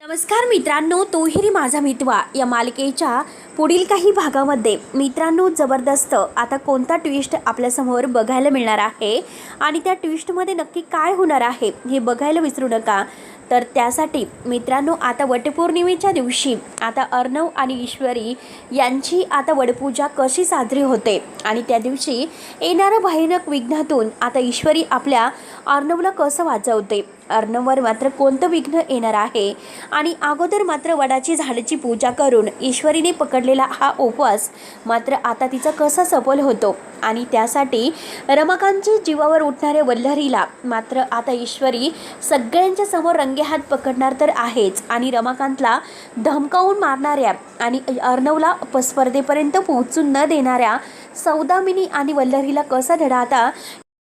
नमस्कार मित्रांनो, तोही माझा मितवा या मालिकेच्या पुढील काही भागामध्ये मित्रांनो जबरदस्त आता कोणता ट्विस्ट आपल्यासमोर बघायला मिळणार आहे आणि त्या ट्विस्टमध्ये नक्की काय होणार आहे हे बघायला विसरू नका। तर त्यासाठी मित्रांनो आता वटपौर्णिमेच्या दिवशी आता अर्णव आणि ईश्वरी यांची आता वडपूजा कशी साजरी होते आणि त्या दिवशी येणाऱ्या भयानक विघ्नातून आता ईश्वरी आपल्या अर्णवला कसं वाचवते, अर्णववर मात्र कोणतं विघ्न येणार आहे आणि अगोदर मात्र वडाची झाडाची पूजा करून ईश्वरीने पकडलेला हा उपवास मात्र आता तिचा कसा सफल होतो आणि त्यासाठी रमाकांतच्या जीवावर उठणाऱ्या वल्लरीला मात्र आता ईश्वरी सगळ्यांच्या समोर रंगेहात पकडणार तर आहेच आणि रमाकांतला धमकावून मारणाऱ्या आणि अर्णवला स्पर्धेपर्यंत पोहोचून न देणाऱ्या सौदामिनी आणि वल्लरीला कसा धडा आता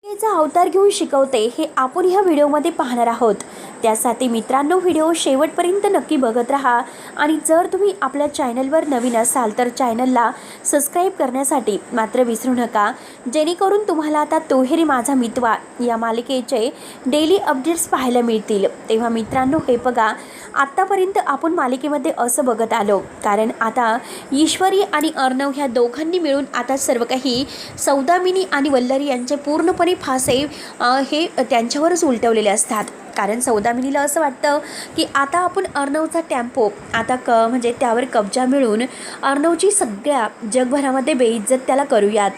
चा अवतार घेऊन शिकवते हे आपण ह्या व्हिडिओमध्ये पाहणार आहोत। त्यासाठी मित्रांनो व्हिडिओ शेवटपर्यंत नक्की बघत राहा आणि जर तुम्ही आपल्या चॅनलवर नवीन असाल तर चॅनलला सबस्क्राईब करण्यासाठी मात्र विसरू नका, जेणेकरून तुम्हाला आता तोही माझा मितवा या मालिकेचे डेली अपडेट्स पाहायला मिळतील। तेव्हा मित्रांनो हे बघा, आत्तापर्यंत आपण मालिकेमध्ये असं बघत आलो कारण आता ईश्वरी आणि अर्णव ह्या दोघांनी मिळून आता सर्व काही सौदामिनी आणि वल्लरी यांचे पूर्णपणे फासे हे त्यांच्यावरच उलटवलेले असतात। कारण सौदामिनीला असं वाटतं की आता आपण अर्णवचा टेम्पो आता म्हणजे त्यावर कब्जा मिळून अर्णवची सगळ्या जगभरामध्ये बेइज्जत त्याला करूयात,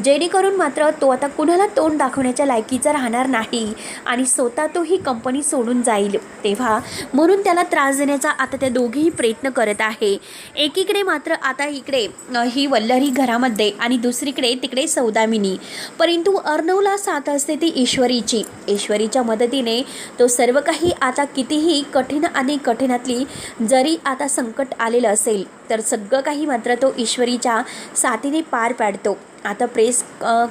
जेणेकरून मात्र तो आता कुणाला तोंड दाखवण्याच्या लायकीचा राहणार नाही आणि स्वतः तो ही कंपनी सोडून जाईल। तेव्हा म्हणून त्याला त्रास देण्याचा आता त्या दोघेही प्रयत्न करत आहे। एकीकडे मात्र आता इकडे ही वल्लरी घरामध्ये आणि दुसरीकडे तिकडे सौदामिनी, परंतु अर्णवला साथ असते ती ईश्वरीच्या मदतीने तो सर्व काही आता कितीही कठीण आणि कठीणातली जरी आता संकट आलेलं असेल तर सगळं काही मात्र तो ईश्वरीच्या साथीने पार पाडतो। आता प्रेस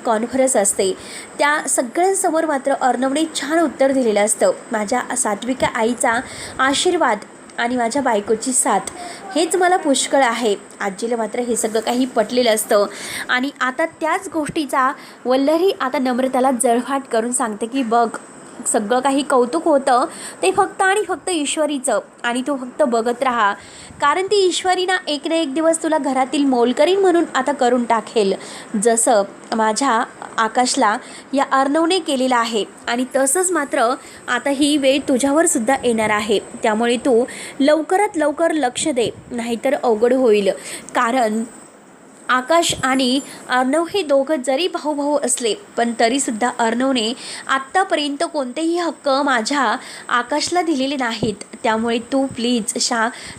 कॉन्फरन्स असते, त्या सगळ्यांसमोर मात्र अर्णवने छान उत्तर दिलेलं असतं, माझ्या सात्विका आईचा आशीर्वाद आणि माझ्या बायकोची साथ हेच मला पुष्कळ आहे। आजीला मात्र हे सगळं काही पटलेलं असतं आणि आता त्याच गोष्टीचा वल्लरी आता नम्रताला जळफाट करून सांगते की बघ, सगळं काही कौतुक होतं ते फक्त आणि फक्त ईश्वरीचं आणि तू फक्त बघत राहा, कारण ती ईश्वरी ना एक ना एक दिवस तुला घरातील मोलकरीण म्हणून आता करून टाकेल, जसं माझ्या आकाशला या अर्णवने केलेलं आहे आणि तसंच मात्र आता ही वेळ तुझ्यावर सुद्धा येणार आहे। त्यामुळे तू लवकरात लवकर लक्ष दे, नाहीतर अवघड होईल। कारण आकाश आणि अर्णव हे दोघं जरी भाऊ असले पण तरीसुद्धा अर्णवने आत्तापर्यंत कोणतेही हक्क माझ्या आकाशला दिलेले नाहीत, त्यामुळे तू प्लीज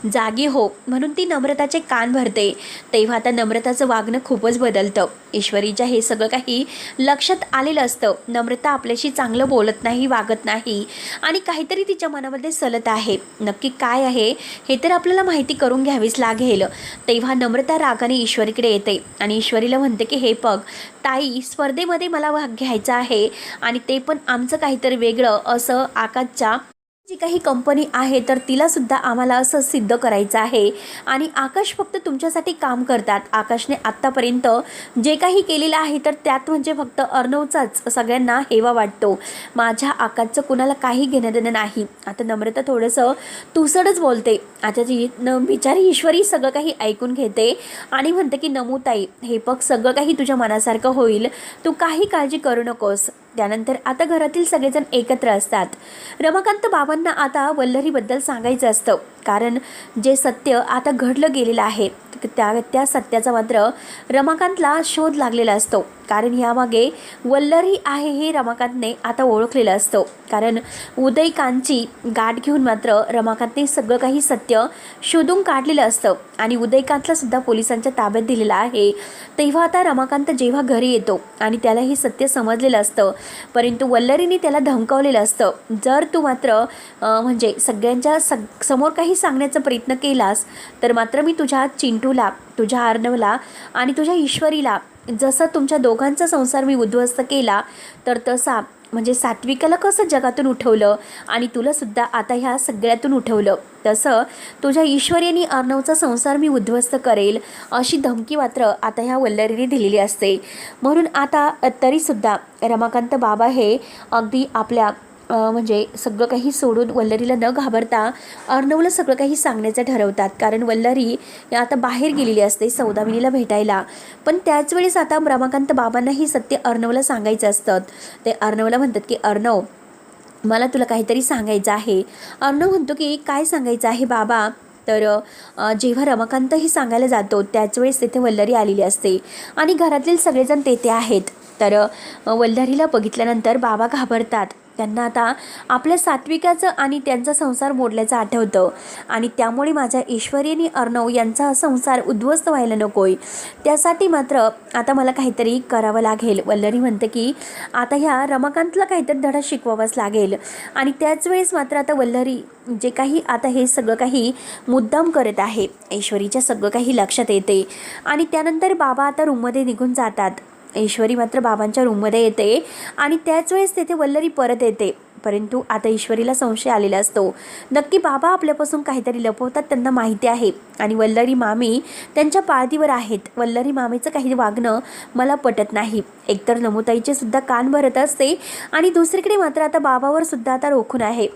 जागी हो, म्हणून ती नम्रताचे कान भरते। तेव्हा आता नम्रताचं वागणं खूपच बदलतं। ईश्वरीच्या हे सगळं काही लक्षात आलेलं असतं, नम्रता आपल्याशी चांगलं बोलत नाही, वागत नाही आणि काहीतरी तिच्या मनामध्ये सलत आहे, नक्की काय आहे हे तर आपल्याला माहिती करून घ्यावीच लागेल। तेव्हा नम्रता रागाने ईश्वरीकडे येते आणि ईश्वरीला म्हणते की हे बघ ताई, स्पर्धेमध्ये मला भाग घ्यायचा आहे आणि ते पण आमचं काहीतरी वेगळं असं, आकाशच्या जी काही कंपनी आहे तर तिला सुद्धा आम्हाला असं सिद्ध करायचं आहे आणि आकाश फक्त तुमच्यासाठी काम करतात। आकाशने आत्तापर्यंत जे काही केलेलं आहे तर त्यात म्हणजे फक्त अर्णवचाच सगळ्यांना हेवा वाटतो, माझ्या आकाशचं कुणाला काही घेणं देणं नाही। आता नम्रता थोडंसं तुसडच बोलते, आता जी बिचारी ईश्वरी सगळं काही ऐकून घेते आणि म्हणते की नमूताई, हे बघ सगळं काही तुझ्या मनासारखं होईल, तू काही काळजी करू नकोस। त्यानंतर आता घरातील सगळेजण एकत्र असतात। रमाकांत बाबांना आता वल्लरीबद्दल सांगायचं असतं, कारण जे सत्य आता घडलं गेलेलं आहे त्या सत्याचा मात्र रमाकांतला शोध लागलेला असतो, कारण यामागे वल्लरी आहे हे रमाकांतने आता ओळखलेलं असतं। कारण उदयकांतची गाठ घेऊन मात्र रमाकांतने सगळं काही सत्य शोधून काढलेलं असतं आणि उदयकांतला सुद्धा पोलिसांच्या ताब्यात दिलेलं आहे। तेव्हा आता रमाकांत जेव्हा घरी येतो आणि त्याला हे सत्य समजलेलं असतं, परंतु वल्लरीने त्याला धमकावलेलं असतं, जर तू मात्र म्हणजे सगळ्यांच्या समोर काही सांगण्याचा प्रयत्न केलास तर मात्र मी तुझ्या चिंटूला, तुझ्या अर्णवला आणि तुझ्या ईश्वरीला, जसं तुमच्या दोघांचा संसार मी उद्ध्वस्त केला तर तसा म्हणजे सात्विकाला कसं जगातून उठवलं आणि तुला सुद्धा आता ह्या सगळ्यातून उठवलं, तसं तुझ्या ईश्वरी आणि अर्णवचा संसार मी उद्ध्वस्त करेल अशी धमकी मात्र आता ह्या वल्लरीने दिलेली असते। म्हणून आता तरीसुद्धा रमाकांत बाबा हे अगदी आपल्या म्हणजे सगळं काही सोडून वल्लरीला न घाबरता अर्णवला सगळं काही सांगण्याचं ठरवतात. कारण वल्लरी आता बाहेर गेलेली असते सौदामिनीला भेटायला. पण त्याच वेळेस आता रमाकांत बाबांना ही सत्य अर्णवला सांगायचं असतं. ते अर्णवला म्हणतात की अर्णव, मला तुला काहीतरी सांगायचं आहे. अर्णव म्हणतो की काय सांगायचं आहे बाबा. तर जेव्हा रमाकांत ही सांगायला जातो त्याच वेळेस तेथे वल्लरी आलेली असते आणि घरातील सगळेजण तेथे आहेत. तर वल्लरीला बघितल्यानंतर बाबा घाबरतात. त्यांना आता आपल्या सात्विकाचं आणि त्यांचा संसार मोडल्याचं आठवतं आणि त्यामुळे माझ्या ईश्वरी आणि अर्णव यांचा संसार उद्ध्वस्त व्हायला नकोय. त्यासाठी मात्र आता मला काहीतरी करावं लागेल. वल्लरी म्हणते की आता ह्या रमाकांतला काहीतरी धडा शिकवावाच लागेल. आणि त्याच वेळेस मात्र आता वल्लरी जे काही आता हे सगळं काही मुद्दाम करत आहे ईश्वरीच्या सगळं काही लक्षात येते. आणि त्यानंतर बाबा आता रूममध्ये निघून जातात. ईश्वरी मात्र बाबांच्या रूममध्ये येते आणि त्याच वेळेस तेथे वल्लरी परत येते. परंतु आता ईश्वरीला संशय आलेला असतो. नक्की बाबा आपल्यापासून काहीतरी लपवतात, त्यांना माहिती आहे. आणि वल्लरी मामी त्यांच्या पाळतीवर आहेत. वल्लरी मामीचं काही वागणं मला पटत नाही. एकतर नमुताईचे सुद्धा कान भरत असते आणि दुसरीकडे मात्र आता बाबावर सुद्धा आता रोखून आहे.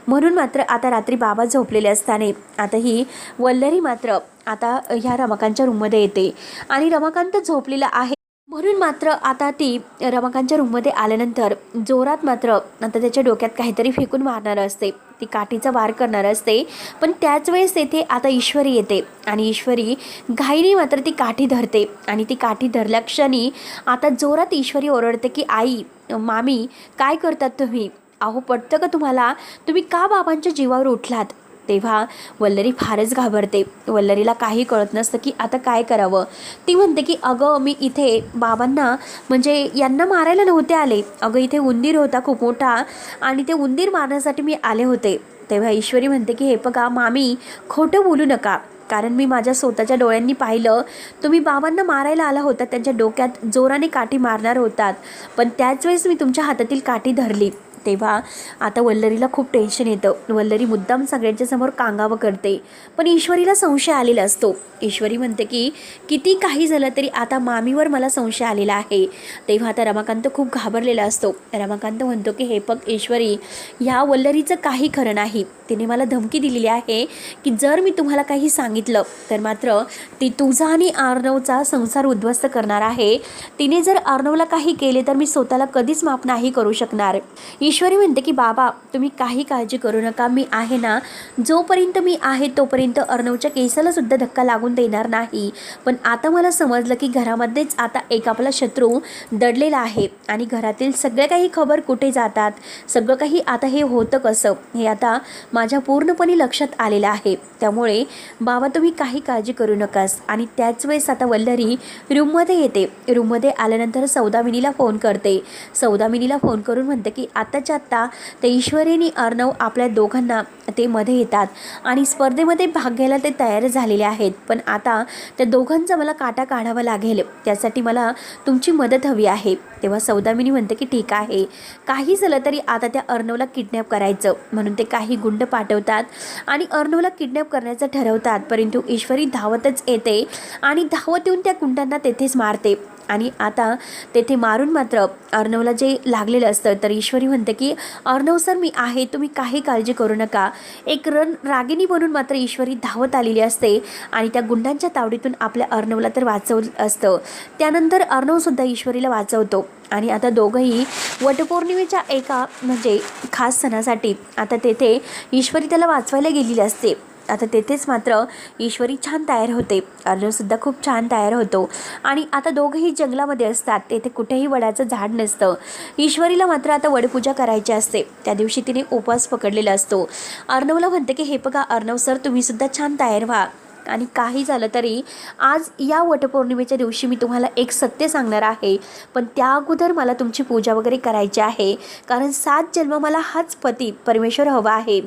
म्हणून मात्र आता रात्री बाबा झोपलेले असताना आता ही वल्लरी मात्र आता ह्या रमाकांतच्या रूममध्ये येते आणि रमाकांत झोपलेला आहे. म्हणून मात्र आता ती रमाकांतच्या रूममध्ये आल्यानंतर जोरात मात्र आता त्याच्या डोक्यात काहीतरी फेकून मारणार असते. ती काठीचा वार करणार असते. पण त्याच वेळेस तेथे आता ईश्वरी येते आणि ईश्वरी घाईने मात्र ती काठी धरते आणि ती काठी धरल्या क्षणी आता जोरात ईश्वरी ओरडते की आई, मामी, काय करतात तुम्ही? अहो, पटतं का तुम्हाला? तुम्ही का बाबांच्या जीवावर उठलात? तेव्हा वल्लरी फारच घाबरते. वल्लरीला काही कळत नसतं की आता काय करावं. ती म्हणते की अगं, मी इथे बाबांना म्हणजे यांना मारायला नव्हते आले. अगं, इथे उंदीर होता खूप मोठा आणि ते उंदीर मारण्यासाठी मी आले होते. तेव्हा ईश्वरी म्हणते की हे बघा मामी, खोटं बोलू नका. कारण मी माझ्या स्वतःच्या डोळ्यांनी पाहिलं, तुम्ही बाबांना मारायला आला होता. त्यांच्या डोक्यात जोराने काठी मारणार होतात, पण त्याच वेळेस मी तुमच्या हातातील काठी धरली. तेव्हा आता वल्लरीला खूप टेन्शन येतं. वल्लरी मुद्दाम सगळ्यांच्या समोर कांगावं करते. पण ईश्वरीला संशय आलेला असतो. ईश्वरी म्हणते की किती काही झालं तरी आता मामीवर मला संशय आलेला आहे. तेव्हा आता रमाकांत खूप घाबरलेला असतो. रमाकांत म्हणतो की हे बघ ईश्वरी, ह्या वल्लरीचं काही खरं नाही. तिने मला धमकी दिलेली आहे की जर मी तुम्हाला काही सांगितलं तर मात्र ती तुझा आणि अर्णवचा संसार उद्ध्वस्त करणार आहे. तिने जर अर्णवला काही केले तर मी स्वतःला कधीच माफ नाही करू शकणार. ईश्वरी म्हणते की बाबा, तुम्ही काही काळजी करू नका, मी आहे ना. जोपर्यंत मी आहे तोपर्यंत अर्णवच्या केसाला सुद्धा धक्का लागून देणार नाही. पण आता मला समजलं की घरामध्येच आता एक आपला शत्रू दडलेला आहे आणि घरातील सगळ्या काही खबर कुठे जातात, सगळं काही आता हे होतं कसं, हे आता माझ्या पूर्णपणे लक्षात आलेलं आहे. त्यामुळे बाबा, तुम्ही काही काळजी करू नकास. आणि त्याच वेळेस आता वल्लरी रूममध्ये येते. रूममध्ये आल्यानंतर सौदामिनीला फोन करते. सौदामिनीला फोन करून म्हणते की आत्ताच्या आत्ता ते ईश्वरी आणि अर्णव आपल्या दोघांना ते मध्ये येतात आणि स्पर्धेमध्ये भाग घ्यायला ते तयार झालेले आहेत. पण आता त्या दोघांचा मला काटा काढावा लागेल. त्यासाठी मला तुमची मदत हवी आहे. तेव्हा सौदामिनी म्हणते की ठीक आहे, काही झालं तरी आता त्या अर्णवला किडनॅप करायचं. म्हणून ते काही गुंड पाठवतात आणि अर्णवला किडनॅप करण्याचं ठरवतात. परंतु ईश्वरी धावतच येते आणि धावत येऊन त्या गुंडांना तेथेच मारते. आणि आता तेथे मारून मात्र अर्णवला जे लागलेलं असतं तर ईश्वरी म्हणते की अर्णव सर, मी आहे, तुम्ही काही काळजी करू नका. एक रागिणी बनून मात्र ईश्वरी धावत आलेली असते आणि त्या गुंडांच्या तावडीतून आपल्या अर्णवला तर वाचवलं असतं. त्यानंतर अर्णवसुद्धा ईश्वरीला वाचवतो. आणि आता दोघंही वटपौर्णिमेच्या एका म्हणजे खास सणासाठी आता तेथे ईश्वरी त्याला वाचवायला गेलेली असते. आता तेथेच मात्र ईश्वरी छान तयार होते. अर्णवसुद्धा खूप छान तयार होतो आणि आता दोघंही जंगलामध्ये असतात. तेथे कुठेही वडाचं झाड नसतं. ईश्वरीला मात्र आता वडपूजा करायची असते. त्या दिवशी तिने उपवास पकडलेला असतो. अर्णवला म्हणते की हे बघा अर्णव सर, तुम्हीसुद्धा छान तयार व्हा आणि काही झालं तरी आज या वटपौर्णिमेच्या दिवशी मी तुम्हाला एक सत्य सांगणार आहे. पण त्या अगोदर मला तुमची पूजा वगैरे करायची आहे. कारण 7 जन्म मला हाच पती परमेश्वर हवा आहे.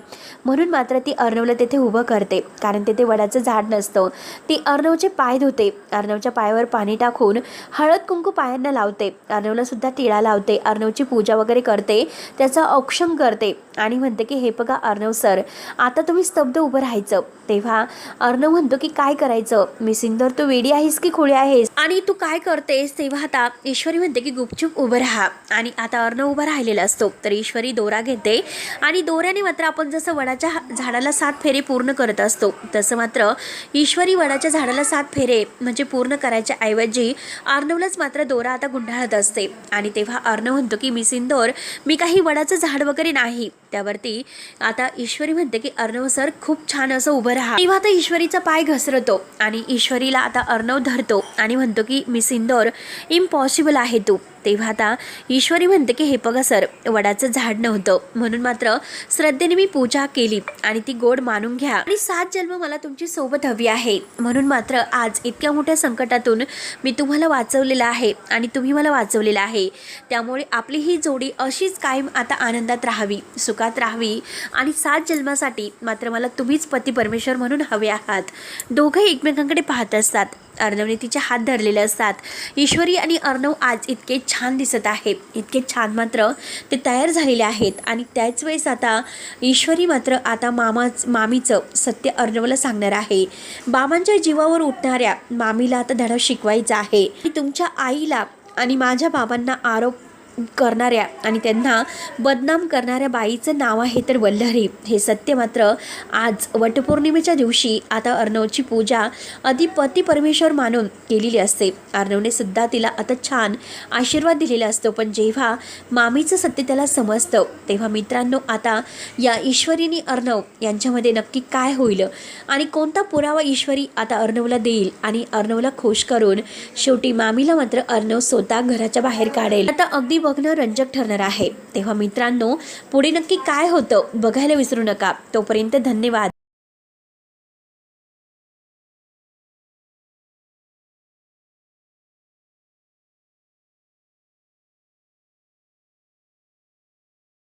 म्हणून मात्र ती अर्णवला तेथे उभं करते. कारण तेथे वडाचं झाड नसतं. ती अर्णवचे पाय धुते. अर्णवच्या पायावर पाणी टाकून हळद कुंकू पायांना लावते. अर्णवला सुद्धा टिळा लावते. अर्णवची पूजा वगैरे करते. त्याचं औक्षण करते आणि म्हणते की हे बघा अर्णव सर, आता तुम्ही स्तब्ध उभं राहायचं. तेव्हा अर्णव म्हणतो म्हणतो की काय करायचं मिसिंदर, तू वेडी आहेस की खोडी आहेस आणि तू काय करतेस. तेव्हा आता ईश्वरी म्हणते की गुपचूप उभं राहा. आणि आता अर्णव उभा राहिलेला असतो तर ईश्वरी दोरा घेते आणि दोऱ्याने मात्र आपण जसं वडाच्या झाडाला 7 फेरे पूर्ण करत असतो तसं मात्र ईश्वरी वडाच्या झाडाला 7 फेरे म्हणजे पूर्ण करायच्या ऐवजी अर्णवलाच मात्र दोरा आता गुंडाळत असते. आणि तेव्हा अर्णव म्हणतो की मिसिंदर, मी काही वडाचं झाड वगैरे नाही. त्यावरती आता ईश्वरी म्हणते की अर्णव सर खूप छान असं उभं राहा. तेव्हा आता ईश्वरीचा पाय घसरतो आणि ईश्वरीला आता अर्णव धरतो आणि म्हणतो की मिसिंदर, इम्पॉसिबल आहे तू. तेव्हा आता ईश्वरी म्हणते की हे बघा सर, वडाचं झाड नव्हतं म्हणून मात्र श्रद्धेने मी पूजा केली आणि ती गोड मानून घ्या आणि 7 जन्म मला तुमची सोबत हवी आहे म्हणून मात्र आज इतक्या मोठ्या संकटातून मी तुम्हाला वाचवलेलं आहे आणि तुम्ही मला वाचवलेलं आहे. त्यामुळे आपली ही जोडी अशीच कायम आता आनंदात राहावी, सुखात राहावी आणि 7 जन्मासाठी मात्र मला तुम्हीच पती परमेश्वर म्हणून हवे आहात. दोघे एकमेकांकडे पाहत असतात. अर्णवने तिचे हात धरलेले असतात. ईश्वरी आणि अर्णव आज इतके छान दिसत आहे, इतके छान मात्र ते तयार झालेले आहेत. आणि त्याच वेळेस आता ईश्वरी मात्र आता मामीचं सत्य अर्णवला सांगणार आहे. बाबांच्या जीवावर उठणाऱ्या मामीला आता धडा शिकवायचा आहे. तुमच्या आईला आणि माझ्या बाबांना आरोप करणाऱ्या आणि त्यांना बदनाम करणाऱ्या बाईचं नाव आहे तर वल्लरी. हे सत्य मात्र आज वटपौर्णिमेच्या दिवशी आता अर्णवची पूजा पती परमेश्वर मानून केलेली असते. अर्णवने सुद्धा तिला आता छान आशीर्वाद दिलेला असतो. पण जेव्हा मामीचं सत्य त्याला समजतं तेव्हा मित्रांनो आता या ईश्वरीने अर्णव यांच्यामध्ये नक्की काय होईल आणि कोणता पुरावा ईश्वरी आता अर्णवला देईल आणि अर्णवला खुश करून शेवटी मामीला मात्र अर्णव स्वतः घराच्या बाहेर काढेल. आता अगदी बघणं रंजक ठरणार आहे. तेव्हा मित्रांनो पुढे नक्की काय होतं बघायला विसरू नका. तोपर्यंत धन्यवाद.